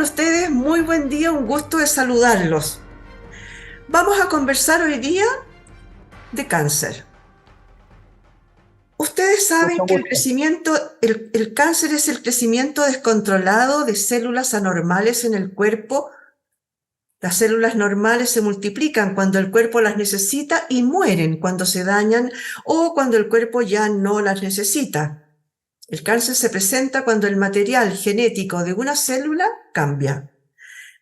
están ustedes? Muy buen día, un gusto de saludarlos. Vamos a conversar hoy día de cáncer. Ustedes saben Mucho que gusto. el cáncer es el crecimiento descontrolado de células anormales en el cuerpo. Las células normales se multiplican cuando el cuerpo las necesita y mueren cuando se dañan o cuando el cuerpo ya no las necesita. El cáncer se presenta cuando el material genético de una célula cambia.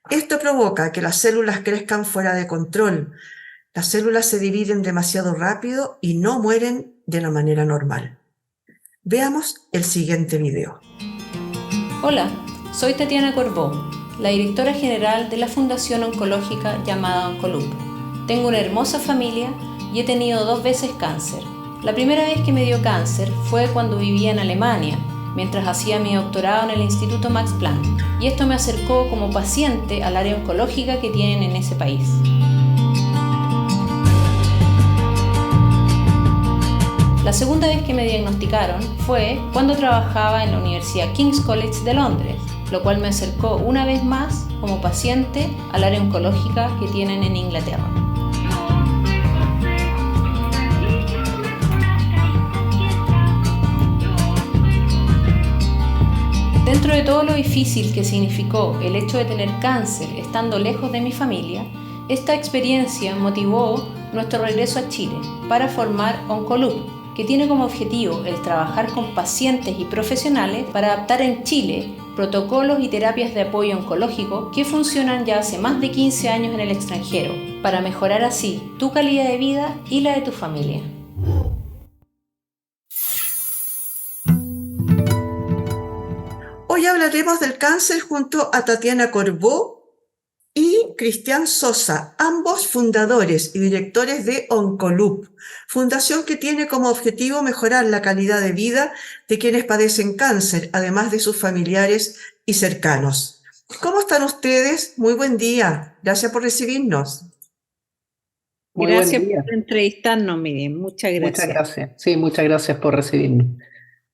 Esto provoca que las células crezcan fuera de control. Las células se dividen demasiado rápido y no mueren de la manera normal. Veamos el siguiente video. Hola, soy Tatiana Corbó, la directora general de la Fundación Oncológica llamada Oncoloop. Tengo una hermosa familia y he tenido 2 veces cáncer. La primera vez que me dio cáncer fue cuando vivía en Alemania, mientras hacía mi doctorado en el Instituto Max Planck, y esto me acercó como paciente al área oncológica que tienen en ese país. La segunda vez que me diagnosticaron fue cuando trabajaba en la Universidad King's College de Londres, lo cual me acercó una vez más como paciente al área oncológica que tienen en Inglaterra. Dentro de todo lo difícil que significó el hecho de tener cáncer estando lejos de mi familia, esta experiencia motivó nuestro regreso a Chile para formar Oncoloop, que tiene como objetivo el trabajar con pacientes y profesionales para adaptar en Chile protocolos y terapias de apoyo oncológico que funcionan ya hace más de 15 años en el extranjero, para mejorar así tu calidad de vida y la de tu familia. Hoy hablaremos del cáncer junto a Tatiana Corbó y Cristian Sosa, ambos fundadores y directores de Oncoloop, fundación que tiene como objetivo mejorar la calidad de vida de quienes padecen cáncer, además de sus familiares y cercanos. ¿Cómo están ustedes? Muy buen día. Gracias por recibirnos. Muy buen Gracias día. por entrevistarnos, Miriam. Muchas Muchas gracias. gracias. Sí, muchas gracias por recibirme.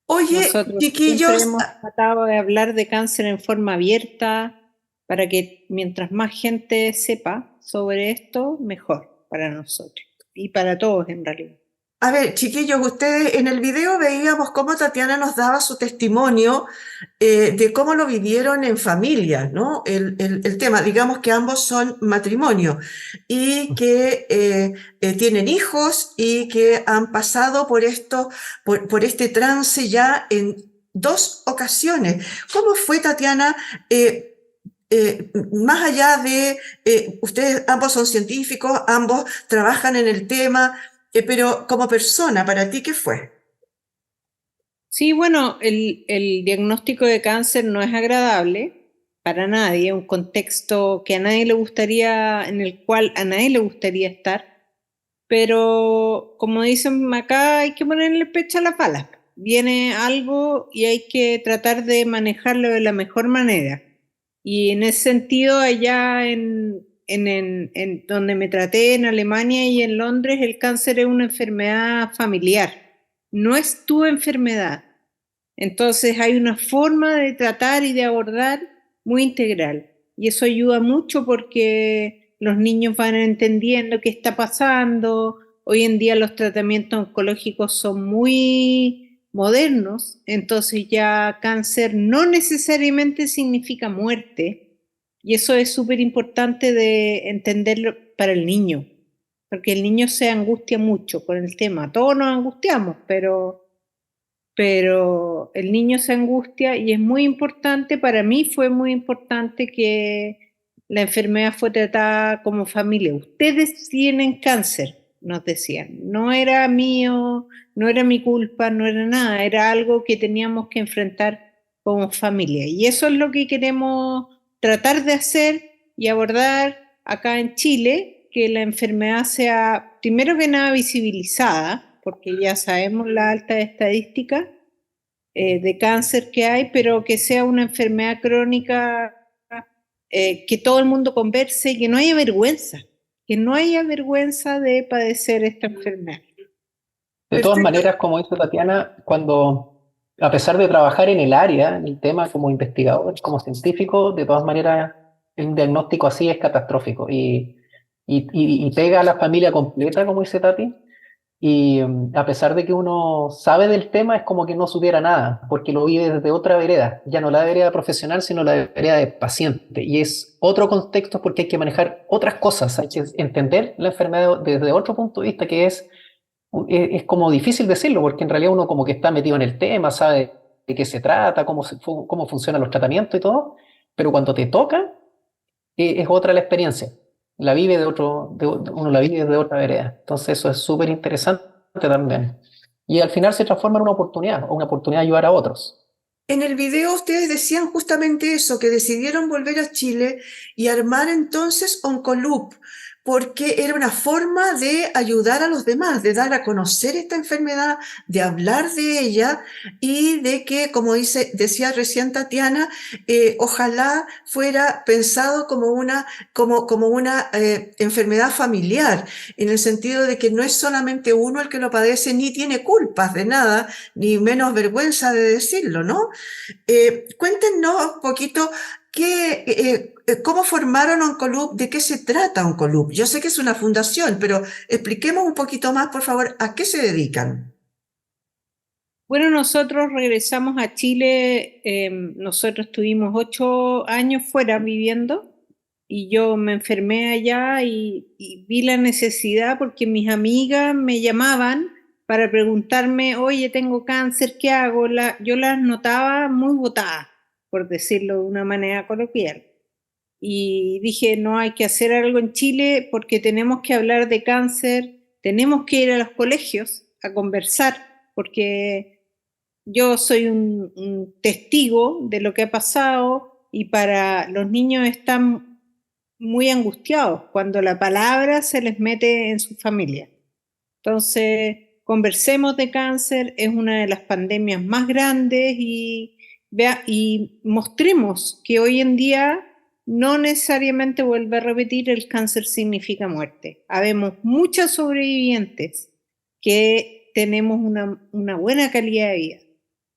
Oye, Nosotros siempre chiquillos, hemos tratado de hablar de cáncer en forma abierta para que mientras más gente sepa sobre esto, mejor para nosotros y para todos en realidad. a ver, chiquillos, ustedes en el video veíamos cómo Tatiana nos daba su testimonio de cómo lo vivieron en familia, ¿no? El tema, digamos que ambos son matrimonio y que tienen hijos y que han pasado por esto, por este trance ya en 2 ocasiones. ¿Cómo fue, Tatiana? Más allá de, ustedes ambos son científicos, ambos trabajan en el tema, pero como persona, ¿para ti qué fue? Sí, bueno, el diagnóstico de cáncer no es agradable para nadie, un contexto que a nadie le gustaría, en el cual a nadie le gustaría estar, pero como dicen acá, hay que ponerle el pecho a la pala. Viene algo y hay que tratar de manejarlo de la mejor manera. Y en ese sentido, allá en donde me traté, en Alemania y en Londres, el cáncer es una enfermedad familiar, no es tu enfermedad. Entonces hay una forma de tratar y de abordar muy integral. Y eso ayuda mucho porque los niños van entendiendo qué está pasando. Hoy en día los tratamientos oncológicos son muy modernos, entonces ya cáncer no necesariamente significa muerte. Y eso es súper importante de entenderlo para el niño, porque el niño se angustia mucho con el tema. Todos nos angustiamos, pero el niño se angustia y es muy importante, para mí fue muy importante que la enfermedad fue tratada como familia. Ustedes tienen cáncer, nos decían. No era mío, no era mi culpa, no era nada, era algo que teníamos que enfrentar como familia. Y eso es lo que queremos tratar de hacer y abordar acá en Chile, que la enfermedad sea, primero que nada, visibilizada, porque ya sabemos la alta estadística de cáncer que hay, pero que sea una enfermedad crónica, que todo el mundo converse y que no haya vergüenza de padecer esta enfermedad. De todas Perfecto. maneras, como dice Tatiana, cuando a pesar de trabajar en el área, en el tema como investigador, como científico, de todas maneras, el diagnóstico así es catastrófico y pega a la familia completa, como dice Tati. Y a pesar de que uno sabe del tema, es como que no supiera nada, porque lo vive desde otra vereda, ya no la vereda profesional, sino la vereda de paciente. Y es otro contexto porque hay que manejar otras cosas, hay que entender la enfermedad desde otro punto de vista que es como difícil decirlo, porque en realidad uno como que está metido en el tema, sabe de qué se trata, cómo funcionan los tratamientos y todo, pero cuando te toca, es otra la experiencia. La vive uno la vive de otra vereda. Entonces eso es súper interesante también. Y al final se transforma en una oportunidad de ayudar a otros. En el video ustedes decían justamente eso, que decidieron volver a Chile y armar entonces Oncoloop, porque era una forma de ayudar a los demás, de dar a conocer esta enfermedad, de hablar de ella y de que, como decía recién Tatiana, ojalá fuera pensado como una enfermedad familiar, en el sentido de que no es solamente uno el que lo padece, ni tiene culpas de nada, ni menos vergüenza de decirlo, ¿no? Cuéntenos un poquito cómo formaron Oncoloop, de qué se trata Oncoloop. Yo sé que es una fundación, pero expliquemos un poquito más, por favor, a qué se dedican. Bueno, nosotros regresamos a Chile, nosotros estuvimos 8 años fuera viviendo y yo me enfermé allá y vi la necesidad porque mis amigas me llamaban para preguntarme, oye, tengo cáncer, ¿qué hago? Yo las notaba muy botadas, por decirlo de una manera coloquial. Y dije, no, hay que hacer algo en Chile porque tenemos que hablar de cáncer, tenemos que ir a los colegios a conversar, porque yo soy un testigo de lo que ha pasado y para los niños están muy angustiados cuando la palabra se les mete en su familia. Entonces, conversemos de cáncer, es una de las pandemias más grandes y mostremos que hoy en día no necesariamente, vuelve a repetir, el cáncer significa muerte. Habemos muchas sobrevivientes que tenemos una buena calidad de vida.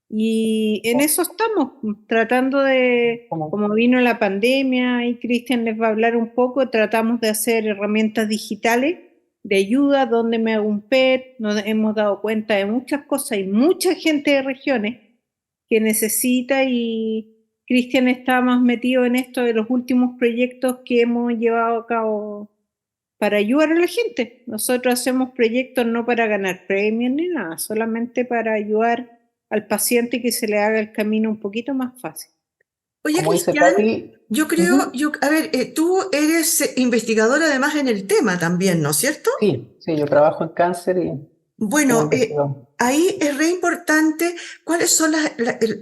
Y en eso estamos, tratando de, como vino la pandemia y Cristian les va a hablar un poco, tratamos de hacer herramientas digitales de ayuda, donde me hago un PET, nos hemos dado cuenta de muchas cosas y mucha gente de regiones que necesita, y Cristian está más metido en esto de los últimos proyectos que hemos llevado a cabo para ayudar a la gente. Nosotros hacemos proyectos no para ganar premios ni nada, solamente para ayudar al paciente que se le haga el camino un poquito más fácil. Oye, Cristian, yo creo, tú eres investigador además en el tema también, ¿no es cierto? Sí, yo trabajo en cáncer y... Bueno, ahí es re importante cuáles son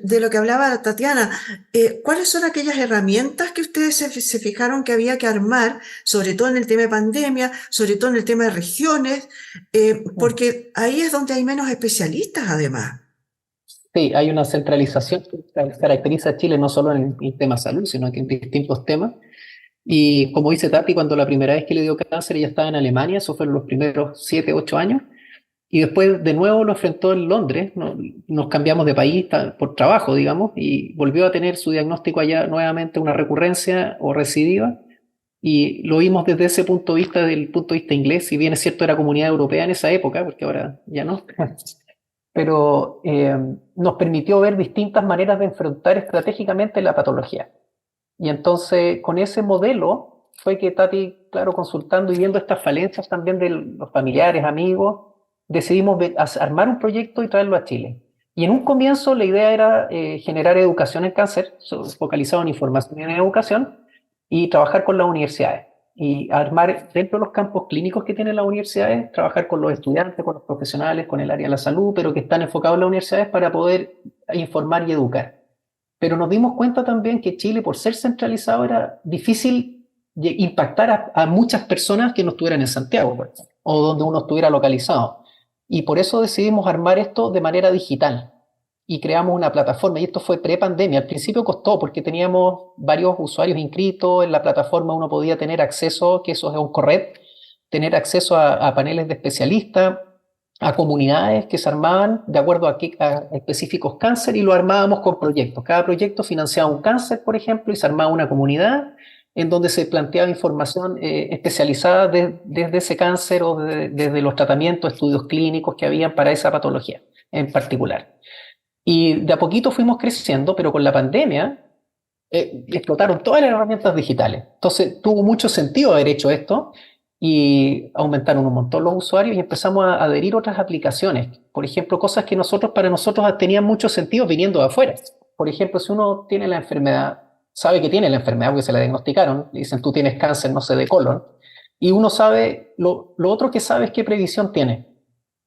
de lo que hablaba Tatiana, cuáles son aquellas herramientas que ustedes se fijaron que había que armar, sobre todo en el tema de pandemia, sobre todo en el tema de regiones, porque ahí es donde hay menos especialistas además. Sí, hay una centralización que caracteriza a Chile no solo en el tema salud, sino que en distintos temas. Y como dice Tati, cuando la primera vez que le dio cáncer ella estaba en Alemania, eso fue en los primeros 7, 8 años, y después de nuevo lo enfrentó en Londres, nos cambiamos de país por trabajo, digamos, y volvió a tener su diagnóstico allá nuevamente, una recurrencia o recidiva, y lo vimos desde ese punto de vista, del punto de vista inglés, si bien es cierto era comunidad europea en esa época, porque ahora ya no, pero nos permitió ver distintas maneras de enfrentar estratégicamente la patología. Y entonces, con ese modelo, fue que Tati, claro, consultando y viendo estas falencias también de los familiares, amigos, decidimos armar un proyecto y traerlo a Chile. Y en un comienzo la idea era generar educación en cáncer, focalizado en información y en educación, y trabajar con las universidades. Y armar dentro de los campos clínicos que tienen las universidades, trabajar con los estudiantes, con los profesionales, con el área de la salud, pero que están enfocados en las universidades para poder informar y educar. Pero nos dimos cuenta también que Chile, por ser centralizado, era difícil impactar a muchas personas que no estuvieran en Santiago, por ejemplo, o donde uno estuviera localizado. Y por eso decidimos armar esto de manera digital y creamos una plataforma, y esto fue pre-pandemia. Al principio costó porque teníamos varios usuarios inscritos en la plataforma, uno podía tener acceso, que eso es Oncored, tener acceso a paneles de especialistas, a comunidades que se armaban de acuerdo a específicos cáncer y lo armábamos con proyectos. Cada proyecto financiaba un cáncer, por ejemplo, y se armaba una comunidad en donde se planteaba información especializada desde ese cáncer o desde los tratamientos, estudios clínicos que habían para esa patología en particular. Y de a poquito fuimos creciendo, pero con la pandemia explotaron todas las herramientas digitales. Entonces tuvo mucho sentido haber hecho esto y aumentaron un montón los usuarios y empezamos a adherir otras aplicaciones. Por ejemplo, cosas que para nosotros tenían mucho sentido viniendo de afuera. Por ejemplo, si uno tiene la enfermedad, sabe que tiene la enfermedad porque se la diagnosticaron, le dicen tú tienes cáncer, no sé, de colon, y uno sabe, lo otro que sabe es qué previsión tiene.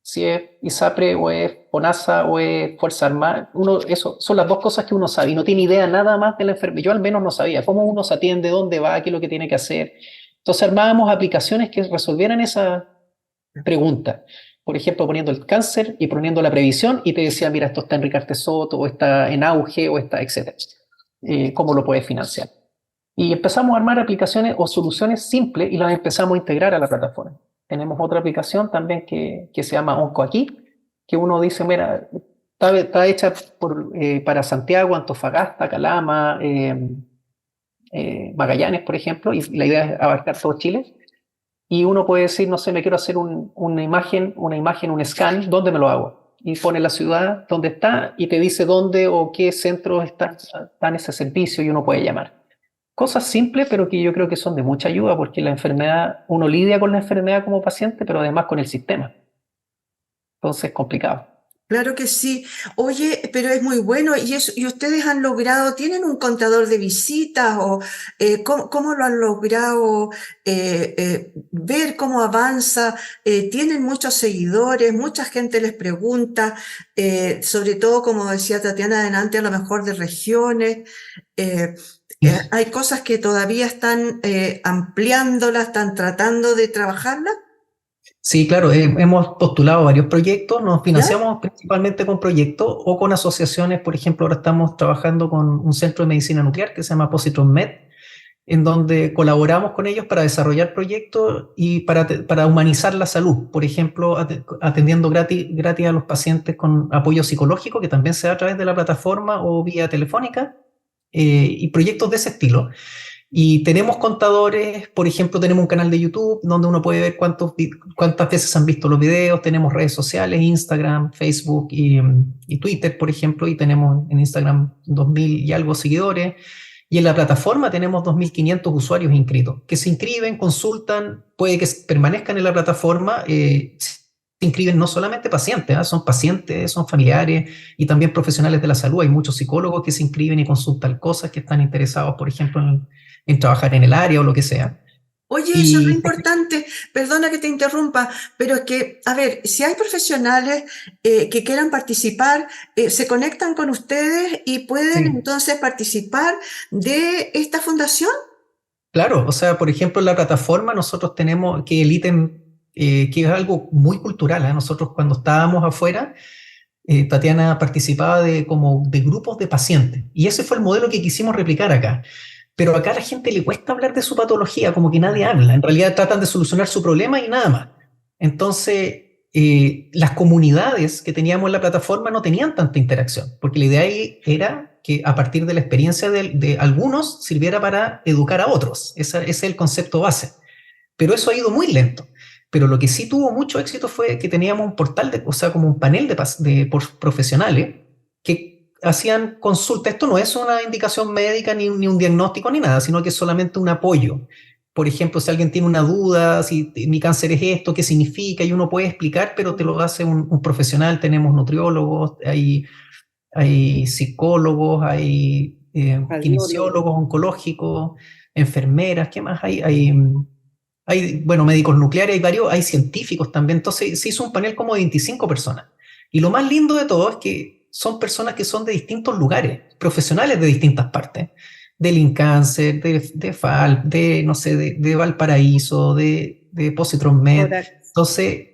Si es ISAPRE o es FONASA o es Fuerza Armada, eso son las dos cosas que uno sabe y no tiene idea nada más de la enfermedad. Yo al menos no sabía cómo uno se atiende, dónde va, qué es lo que tiene que hacer. Entonces armábamos aplicaciones que resolvieran esa pregunta. Por ejemplo, poniendo el cáncer y poniendo la previsión y te decía, mira, esto está en Ricardo Soto o está en auge o está, etc. ¿Cómo lo puedes financiar? Y empezamos a armar aplicaciones o soluciones simples y las empezamos a integrar a la plataforma. Tenemos otra aplicación también que se llama OncoAquí, que uno dice, mira, está hecha para Santiago, Antofagasta, Calama, Magallanes, por ejemplo, y la idea es abarcar todo Chile. Y uno puede decir, no sé, me quiero hacer una imagen, un scan, ¿dónde me lo hago? Y pone la ciudad donde está y te dice dónde o qué centro está en ese servicio y uno puede llamar. Cosas simples, pero que yo creo que son de mucha ayuda porque la enfermedad, uno lidia con la enfermedad como paciente, pero además con el sistema. Entonces es complicado. Claro que sí. Oye, pero es muy bueno. ¿Y ustedes han logrado, tienen un contador de visitas o cómo lo han logrado ver cómo avanza? Tienen muchos seguidores, mucha gente les pregunta, sobre todo, como decía Tatiana adelante, a lo mejor de regiones. Hay cosas que todavía están ampliándolas, están tratando de trabajarlas. Sí, claro, hemos postulado varios proyectos, nos ¿Ya? financiamos principalmente con proyectos o con asociaciones. Por ejemplo, ahora estamos trabajando con un centro de medicina nuclear que se llama Positron Med, en donde colaboramos con ellos para desarrollar proyectos y para humanizar la salud. Por ejemplo, atendiendo gratis a los pacientes con apoyo psicológico, que también se da a través de la plataforma o vía telefónica, y proyectos de ese estilo. Y tenemos contadores, por ejemplo, tenemos un canal de YouTube donde uno puede ver cuántas veces han visto los videos, tenemos redes sociales, Instagram, Facebook y Twitter, por ejemplo, y tenemos en Instagram 2.000 y algo seguidores, y en la plataforma tenemos 2.500 usuarios inscritos, que se inscriben, consultan, puede que permanezcan en la plataforma, se inscriben no solamente pacientes, son pacientes, son familiares y también profesionales de la salud. Hay muchos psicólogos que se inscriben y consultan cosas que están interesados, por ejemplo, en trabajar en el área o lo que sea. Oye, eso es lo importante, perdona que te interrumpa, pero es que, a ver, si hay profesionales que quieran participar, se conectan con ustedes y pueden Sí. entonces participar de esta fundación. Claro, o sea, por ejemplo, en la plataforma nosotros tenemos que el ítem, que es algo muy cultural, nosotros cuando estábamos afuera, Tatiana participaba de grupos de pacientes, y ese fue el modelo que quisimos replicar acá. Pero acá a la gente le cuesta hablar de su patología, como que nadie habla. En realidad tratan de solucionar su problema y nada más. Entonces, las comunidades que teníamos en la plataforma no tenían tanta interacción, porque la idea ahí era que a partir de la experiencia de algunos sirviera para educar a otros. Ese es el concepto base. Pero eso ha ido muy lento. Pero lo que sí tuvo mucho éxito fue que teníamos un portal, o sea, como un panel de profesionales que hacían consulta. Esto no es una indicación médica ni un diagnóstico ni nada, sino que es solamente un apoyo. Por ejemplo, si alguien tiene una duda, si mi cáncer es esto, qué significa, y uno puede explicar, pero te lo hace un profesional. Tenemos nutriólogos, hay psicólogos, hay kinesiólogos, oncológicos, enfermeras, ¿qué más hay? Bueno, médicos nucleares, hay científicos también. Entonces se hizo un panel como de 25 personas. Y lo más lindo de todo es que son personas que son de distintos lugares, profesionales de distintas partes, del Incáncer, de FAL, no sé, de Valparaíso, de Positron Med. Entonces,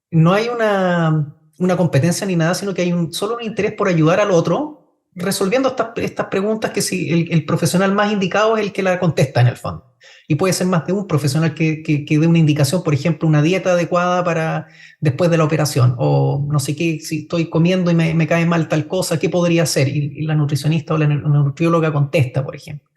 no hay una competencia ni nada, sino que hay solo un interés por ayudar al otro resolviendo estas preguntas que si el profesional más indicado es el que la contesta en el fondo. Y puede ser más de un profesional que dé una indicación, por ejemplo, una dieta adecuada para después de la operación, o no sé qué, si estoy comiendo y me cae mal tal cosa, ¿qué podría hacer? Y la nutricionista o la nutrióloga contesta, por ejemplo.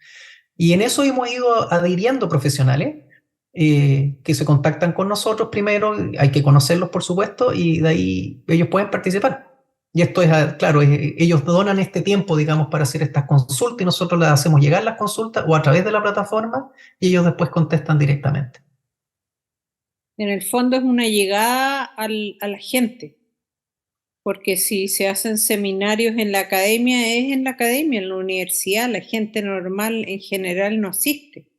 Y en eso hemos ido adhiriendo profesionales que se contactan con nosotros primero, hay que conocerlos por supuesto, y de ahí ellos pueden participar. Y esto es, claro, ellos donan este tiempo, digamos, para hacer estas consultas y nosotros les hacemos llegar las consultas o a través de la plataforma y ellos después contestan directamente. En el fondo es una llegada a la gente, porque si se hacen seminarios en la academia, es en la academia, en la universidad, la gente normal en general no asiste.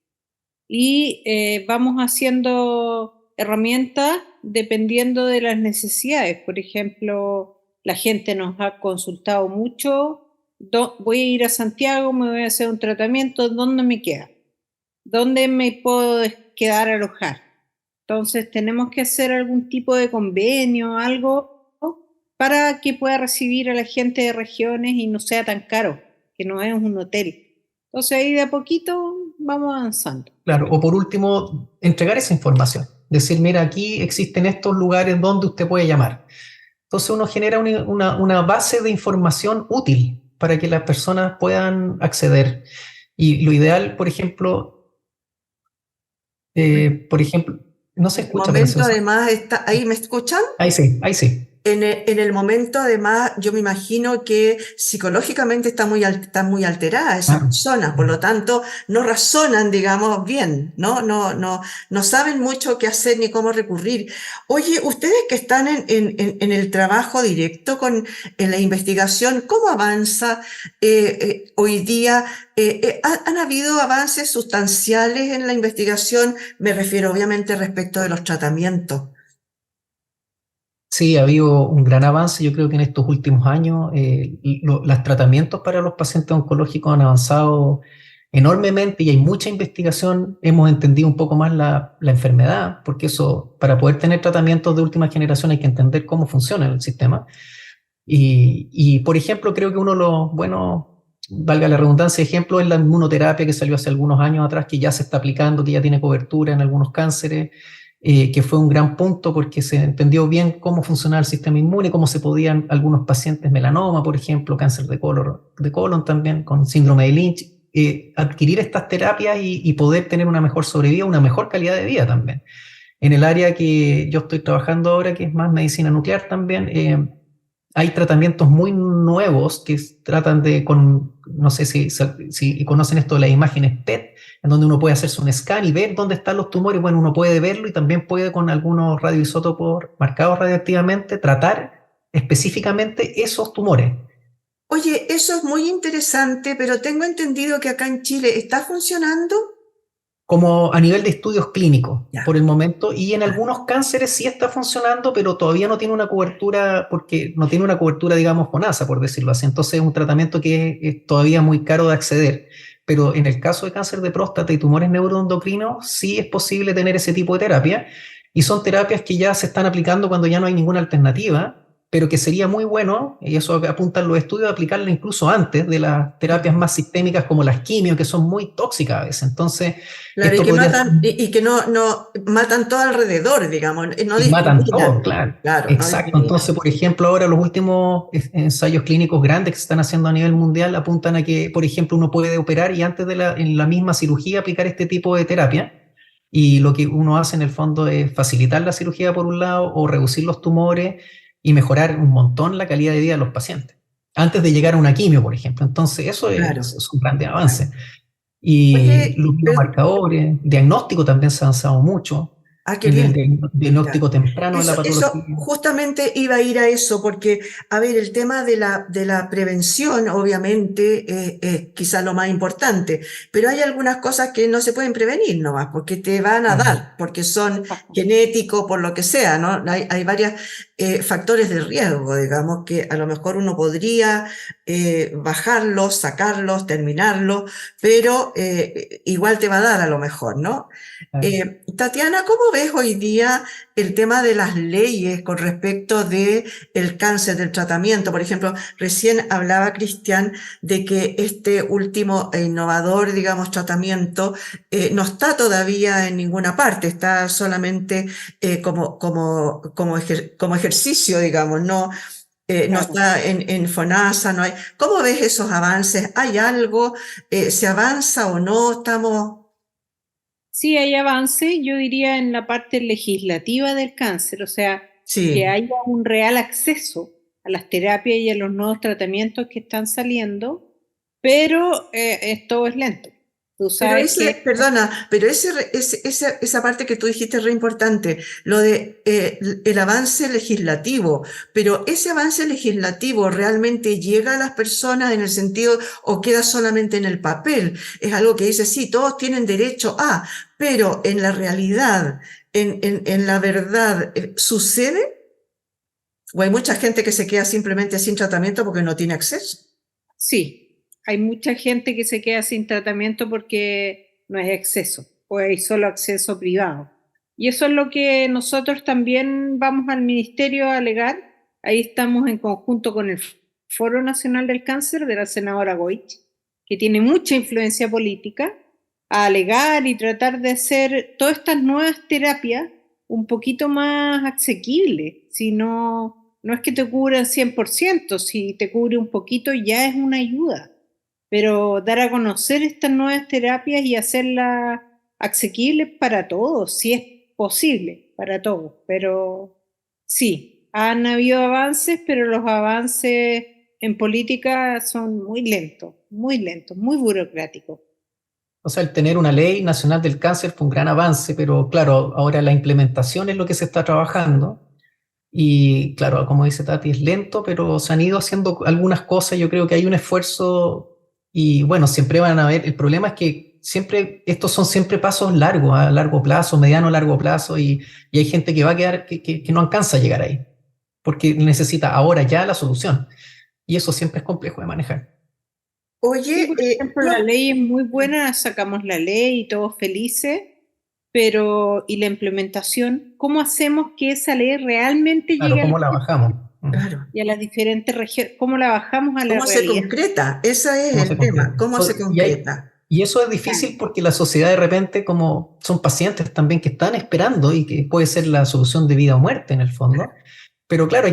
Y vamos haciendo herramientas dependiendo de las necesidades. Por ejemplo, la gente nos ha consultado mucho, voy a ir a Santiago, me voy a hacer un tratamiento, ¿dónde me queda? ¿Dónde me puedo quedar a alojar? Entonces tenemos que hacer algún tipo de convenio, algo, ¿no? Para que pueda recibir a la gente de regiones y no sea tan caro, que no es un hotel. Entonces ahí de a poquito vamos avanzando. Claro, o por último, entregar esa información. Decir, mira, aquí existen estos lugares donde usted puede llamar. Entonces uno genera una base de información útil para que las personas puedan acceder. Y lo ideal, por ejemplo, no se En el escucha, pero momento, además, ¿ahí me escuchan? ahí sí, ahí sí. En el momento, además, yo me imagino que psicológicamente está muy alterada esa Claro. persona, por lo tanto, no razonan, digamos, bien, no saben mucho qué hacer ni cómo recurrir. Oye, ustedes que están en el trabajo directo en la investigación, ¿cómo avanza hoy día? ¿Han habido avances sustanciales en la investigación? Me refiero, obviamente, respecto de los tratamientos. Sí, ha habido un gran avance. Yo creo que en estos últimos años los tratamientos para los pacientes oncológicos han avanzado enormemente y hay mucha investigación. Hemos entendido un poco más la enfermedad, porque eso, para poder tener tratamientos de última generación hay que entender cómo funciona el sistema. Y por ejemplo, creo que uno de los buenos, valga la redundancia, ejemplo es la inmunoterapia que salió hace algunos años atrás, que ya se está aplicando, que ya tiene cobertura en algunos cánceres. Que fue un gran punto porque se entendió bien cómo funcionaba el sistema inmune, cómo se podían algunos pacientes melanoma, por ejemplo, cáncer de colon también, con síndrome de Lynch, adquirir estas terapias y poder tener una mejor sobrevida, una mejor calidad de vida también. En el área que yo estoy trabajando ahora, que es más medicina nuclear también, hay tratamientos muy nuevos que tratan no sé si conocen esto de las imágenes PET, en donde uno puede hacerse un scan y ver dónde están los tumores. Bueno, uno puede verlo y también puede con algunos radioisótopos marcados radioactivamente tratar específicamente esos tumores. Oye, eso es muy interesante, pero tengo entendido que acá en Chile está funcionando. Como a nivel de estudios clínicos Ya. por el momento, y en algunos cánceres sí está funcionando, pero todavía no tiene una cobertura, porque no tiene una cobertura, digamos, FONASA, por decirlo así. Entonces es un tratamiento que es todavía muy caro de acceder. Pero en el caso de cáncer de próstata y tumores neuroendocrinos, sí es posible tener ese tipo de terapia, y son terapias que ya se están aplicando cuando ya no hay ninguna alternativa, pero que sería muy bueno, y eso apuntan los estudios, aplicarla incluso antes de las terapias más sistémicas como las quimio, que son muy tóxicas a veces. Entonces, Claro, esto y que no matan todo alrededor, digamos, no y matan discriminan. todo, claro. Claro, Exacto. no discriminan. Entonces, por ejemplo, ahora los últimos ensayos clínicos grandes que se están haciendo a nivel mundial apuntan a que, por ejemplo, uno puede operar y antes en la misma cirugía aplicar este tipo de terapia. Y lo que uno hace en el fondo es facilitar la cirugía por un lado o reducir los tumores y mejorar un montón la calidad de vida de los pacientes. Antes de llegar a una quimio, por ejemplo. Entonces, eso Claro. es un gran avance. Y Oye, los biomarcadores, diagnóstico también se ha avanzado mucho. qué En el bien. diagnóstico temprano de la Eso patología. justamente iba a ir a eso, porque, a ver, el tema de la prevención, obviamente, es quizás lo más importante, pero hay algunas cosas que no se pueden prevenir nomás, porque te van a dar, porque son genéticos, por lo que sea, ¿no? Hay varios factores de riesgo, digamos, que a lo mejor uno podría bajarlos, sacarlos, terminarlos, pero igual te va a dar a lo mejor, ¿no? Tatiana, ¿cómo ves hoy día el tema de las leyes con respecto de el cáncer, del tratamiento? Por ejemplo, recién hablaba Cristian de que este último e innovador, digamos, tratamiento no está todavía en ninguna parte, está solamente como ejercicio, digamos, no, no Claro. está en FONASA, no hay. ¿Cómo ves esos avances? ¿Hay algo? ¿Se avanza o no? Estamos... Sí, hay avance, yo diría, en la parte legislativa del cáncer, o sea, que Sí. haya un real acceso a las terapias y a los nuevos tratamientos que están saliendo, pero todo es lento. Tú Pero sabes ese, que perdona, pero esa parte que tú dijiste es re importante, lo de el avance legislativo, pero ese avance legislativo realmente llega a las personas en el sentido o queda solamente en el papel. Es algo que dice, sí, todos tienen derecho a, pero en la realidad, en la verdad, ¿sucede? ¿O hay mucha gente que se queda simplemente sin tratamiento porque no tiene acceso? sí, hay mucha gente que se queda sin tratamiento porque no hay acceso o hay solo acceso privado. Y eso es lo que nosotros también vamos al ministerio a alegar. Ahí estamos en conjunto con el Foro Nacional del Cáncer de la senadora Goich, que tiene mucha influencia política, a alegar y tratar de hacer todas estas nuevas terapias un poquito más asequibles. Si no, no es que te cubran 100%, si te cubre un poquito ya es una ayuda, pero dar a conocer estas nuevas terapias y hacerlas asequibles para todos, si es posible, para todos. Pero sí, han habido avances, pero los avances en política son muy lentos, muy burocráticos. O sea, el tener una ley nacional del cáncer fue un gran avance, pero claro, ahora la implementación es lo que se está trabajando. Y claro, como dice Tati, es lento, pero se han ido haciendo algunas cosas. Yo creo que hay un esfuerzo y bueno, siempre van a haber. El problema es que siempre, estos son siempre pasos largos, a largo plazo, mediano, largo plazo, y hay gente que va a quedar, que no alcanza a llegar ahí, porque necesita ahora ya la solución. Y eso siempre es complejo de manejar. Sí, Oye, por ejemplo, la ley es muy buena, sacamos la ley y todos felices, pero ¿y la implementación? ¿Cómo hacemos que esa ley realmente Claro, llegue a la ¿cómo la gente bajamos? claro. y a las diferentes regiones? ¿Cómo la bajamos a la ¿Cómo se realidad? concreta? Ese es ¿Cómo se el tema. concreta? ¿Cómo se concreta? Y eso es difícil porque la sociedad de repente, como son pacientes también que están esperando y que puede ser la solución de vida o muerte en el fondo, pero claro,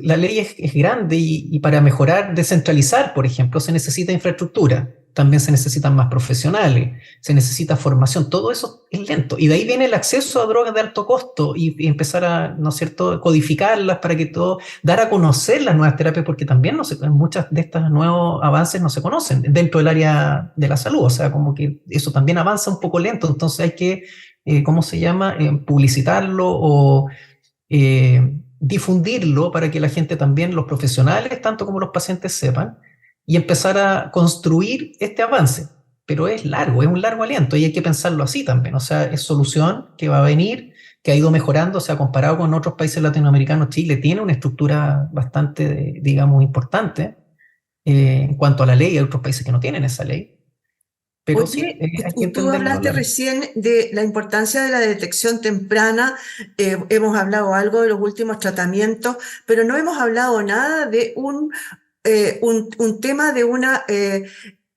la ley es grande y para mejorar, descentralizar, por ejemplo, se necesita infraestructura, también se necesitan más profesionales, se necesita formación, todo eso es lento. Y de ahí viene el acceso a drogas de alto costo y empezar a, ¿no es cierto?, codificarlas para que todo, dar a conocer las nuevas terapias, porque también muchas de estos nuevos avances no se conocen dentro del área de la salud, o sea, como que eso también avanza un poco lento, entonces hay que, ¿cómo se llama?, publicitarlo o difundirlo para que la gente también, los profesionales, tanto como los pacientes sepan, y empezar a construir este avance. Pero es largo, es un largo aliento y hay que pensarlo así también. O sea, es solución que va a venir, que ha ido mejorando, o sea, comparado con otros países latinoamericanos, Chile tiene una estructura bastante, digamos, importante en cuanto a la ley. Hay otros países que no tienen esa ley. Pero sí, Oye, hay que tú entenderlo y hablaste hablarlo. recién de la importancia de la detección temprana, hemos hablado algo de los últimos tratamientos, pero no hemos hablado nada de un tema de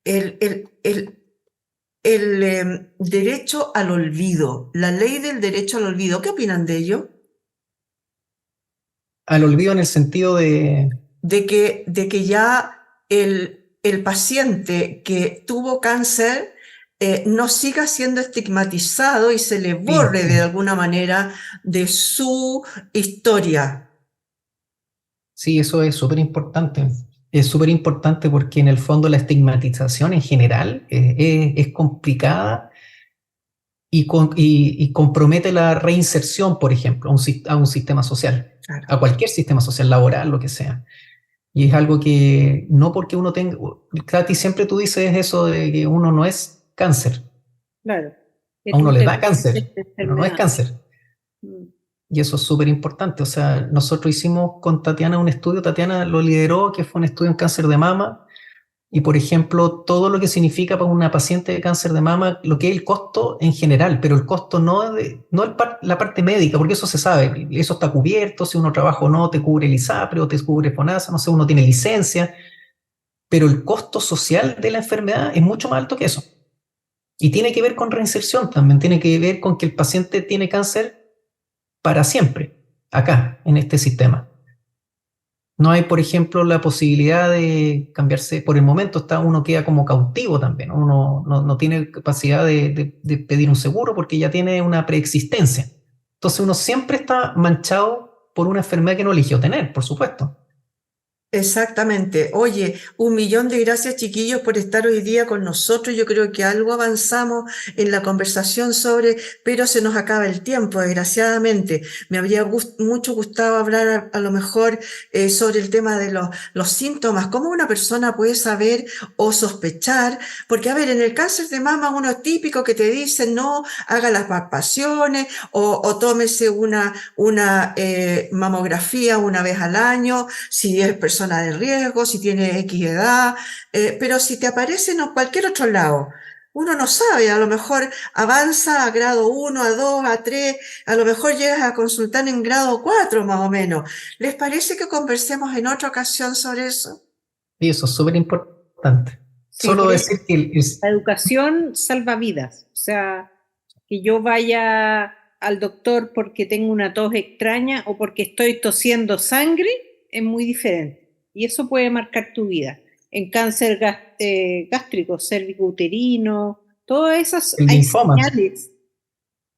el, el- el- el derecho al olvido, la ley del derecho al olvido. ¿Qué opinan de ello? Al olvido en el sentido de... De que ya el paciente que tuvo cáncer no siga siendo estigmatizado y se le Sí, borre de sí. alguna manera de su historia. Sí, eso es súper importante. Es súper importante porque en el fondo la estigmatización en general es complicada y compromete la reinserción, por ejemplo, a un sistema social, Claro. a cualquier sistema social, laboral, lo que sea. Y es algo que no porque uno tenga, Katy, siempre tú dices eso de que uno no es cáncer, Claro, que a uno tú le te da cáncer, mereces esta pero no es enfermedad. cáncer. Mm. Y eso es súper importante. O sea, nosotros hicimos con Tatiana un estudio, Tatiana lo lideró, que fue un estudio en cáncer de mama. y, por ejemplo, todo lo que significa para una paciente de cáncer de mama, lo que es el costo en general, pero el costo la parte médica, porque eso se sabe, eso está cubierto, si uno trabaja o no, te cubre el ISAPRE o te cubre FONASA, no sé, uno tiene licencia, pero el costo social de la enfermedad es mucho más alto que eso. Y tiene que ver con reinserción también, tiene que ver con que el paciente tiene cáncer para siempre, acá, en este sistema. No hay, por ejemplo, la posibilidad de cambiarse por el momento, uno queda como cautivo también, uno no tiene capacidad de pedir un seguro porque ya tiene una preexistencia. Entonces uno siempre está manchado por una enfermedad que no eligió tener, por supuesto. Exactamente. Oye, 1.000.000 de gracias, chiquillos, por estar hoy día con nosotros. Yo creo que algo avanzamos en la conversación pero se nos acaba el tiempo, desgraciadamente. Me habría mucho gustado hablar a lo mejor sobre el tema de los síntomas, cómo una persona puede saber o sospechar, porque a ver, en el cáncer de mama uno es típico que te dicen, no, haga las palpaciones o tómese una mamografía una vez al año, si es persona de riesgo, si tiene X edad, pero si te aparece en cualquier otro lado, uno no sabe, a lo mejor avanza a grado 1, a 2, a 3, a lo mejor llegas a consultar en grado 4 más o menos. ¿Les parece que conversemos en otra ocasión sobre eso? Y eso es súper importante. Sí, Solo porque decir que la educación salva vidas. O sea, que yo vaya al doctor porque tengo una tos extraña o porque estoy tosiendo sangre es muy diferente. Y eso puede marcar tu vida. En cáncer gástrico, cérvico-uterino, todas esas el hay linfoma, señales.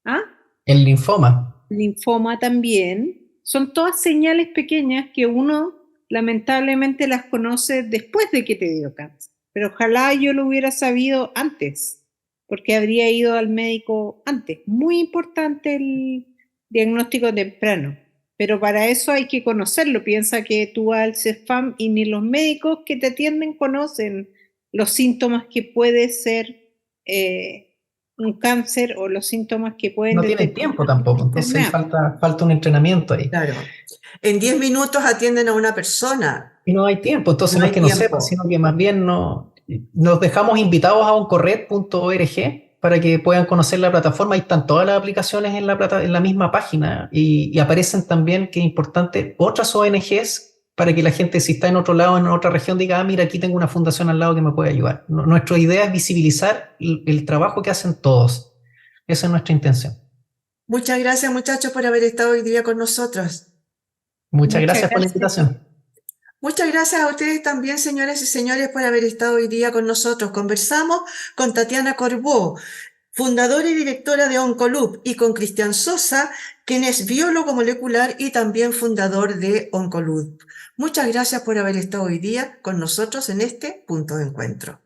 ¿Ah? el linfoma, Linfoma también. Son todas señales pequeñas que uno lamentablemente las conoce después de que te dio cáncer. Pero ojalá yo lo hubiera sabido antes, porque habría ido al médico antes. Muy importante el diagnóstico temprano. Pero para eso hay que conocerlo. Piensa que tú vas al CEFAM y ni los médicos que te atienden conocen los síntomas que puede ser un cáncer o los síntomas que pueden no tienen determinar tiempo tampoco, una entonces ahí enfermedad. falta un entrenamiento ahí. Claro. En 10 minutos atienden a una persona. Y no hay tiempo, entonces No no es hay que no sepan, tiempo. sino que más bien nos dejamos invitados a oncorred.org para que puedan conocer la plataforma. Ahí están todas las aplicaciones en la misma página y aparecen también, que es importante, otras ONGs para que la gente, si está en otro lado, en otra región, diga, mira, aquí tengo una fundación al lado que me puede ayudar. Nuestra idea es visibilizar el trabajo que hacen todos. Esa es nuestra intención. Muchas gracias, muchachos, por haber estado hoy día con nosotros. Muchas Muchas gracias por la gracias. invitación. Muchas gracias a ustedes también, señoras y señores, por haber estado hoy día con nosotros. Conversamos con Tatiana Corbó, fundadora y directora de Oncoloop, y con Cristian Sosa, quien es biólogo molecular y también fundador de Oncoloop. Muchas gracias por haber estado hoy día con nosotros en este punto de encuentro.